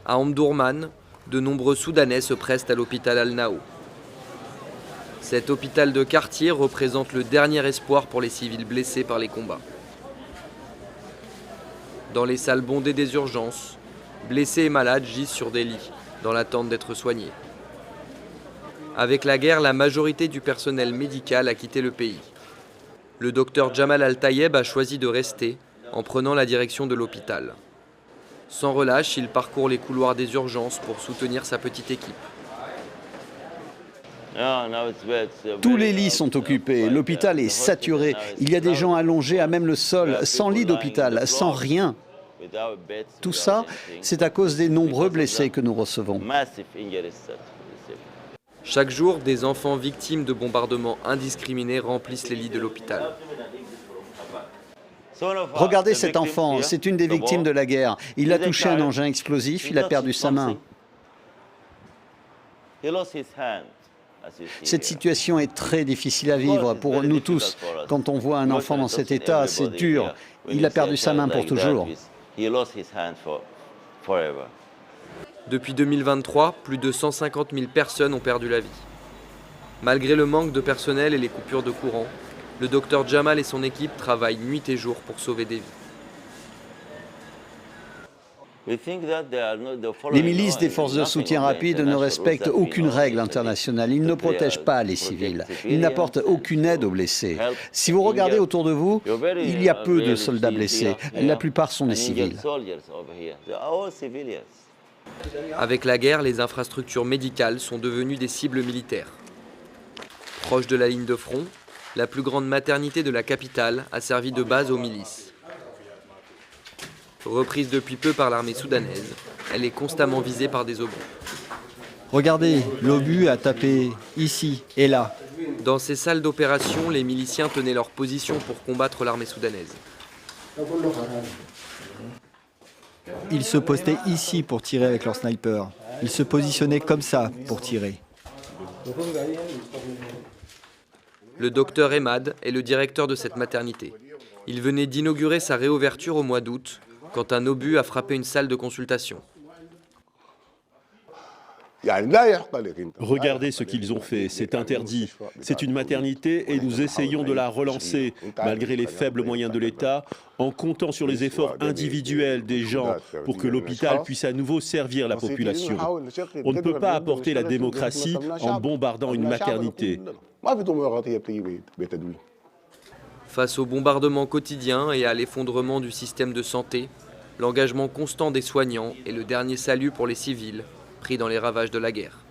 À Omdurman, de nombreux Soudanais se pressent à l'hôpital Al-Nao. Cet hôpital de quartier représente le dernier espoir pour les civils blessés par les combats. Dans les salles bondées des urgences, blessés et malades gisent sur des lits, dans l'attente d'être soignés. Avec la guerre, la majorité du personnel médical a quitté le pays. Le docteur Jamal Al-Tayeb a choisi de rester en prenant la direction de l'hôpital. Sans relâche, il parcourt les couloirs des urgences pour soutenir sa petite équipe. Tous les lits sont occupés, l'hôpital est saturé. Il y a des gens allongés à même le sol, sans lit d'hôpital, sans rien. Tout ça, c'est à cause des nombreux blessés que nous recevons. Chaque jour, des enfants victimes de bombardements indiscriminés remplissent les lits de l'hôpital. Regardez cet enfant, c'est une des victimes de la guerre. Il a touché un engin explosif, il a perdu sa main. Cette situation est très difficile à vivre pour nous tous. Quand on voit un enfant dans cet état, c'est dur. Il a perdu sa main pour toujours. Depuis 2023, plus de 150 000 personnes ont perdu la vie. Malgré le manque de personnel et les coupures de courant, le docteur Jamal et son équipe travaillent nuit et jour pour sauver des vies. Les milices des forces de soutien rapide ne respectent aucune règle internationale. Ils ne protègent pas les civils. Ils n'apportent aucune aide aux blessés. Si vous regardez autour de vous, il y a peu de soldats blessés. La plupart sont des civils. Avec la guerre, les infrastructures médicales sont devenues des cibles militaires. Proche de la ligne de front, la plus grande maternité de la capitale a servi de base aux milices. Reprise depuis peu par l'armée soudanaise, elle est constamment visée par des obus. Regardez, l'obus a tapé ici et là. Dans ces salles d'opération, les miliciens tenaient leur position pour combattre l'armée soudanaise. Ils se postaient ici pour tirer avec leurs snipers. Ils se positionnaient comme ça pour tirer. Le docteur Emad est le directeur de cette maternité. Il venait d'inaugurer sa réouverture au mois d'août, quand un obus a frappé une salle de consultation. Regardez ce qu'ils ont fait, c'est interdit. C'est une maternité et nous essayons de la relancer, malgré les faibles moyens de l'État, en comptant sur les efforts individuels des gens pour que l'hôpital puisse à nouveau servir la population. On ne peut pas apporter la démocratie en bombardant une maternité. Face aux bombardements quotidiens et à l'effondrement du système de santé, l'engagement constant des soignants est le dernier salut pour les civils pris dans les ravages de la guerre.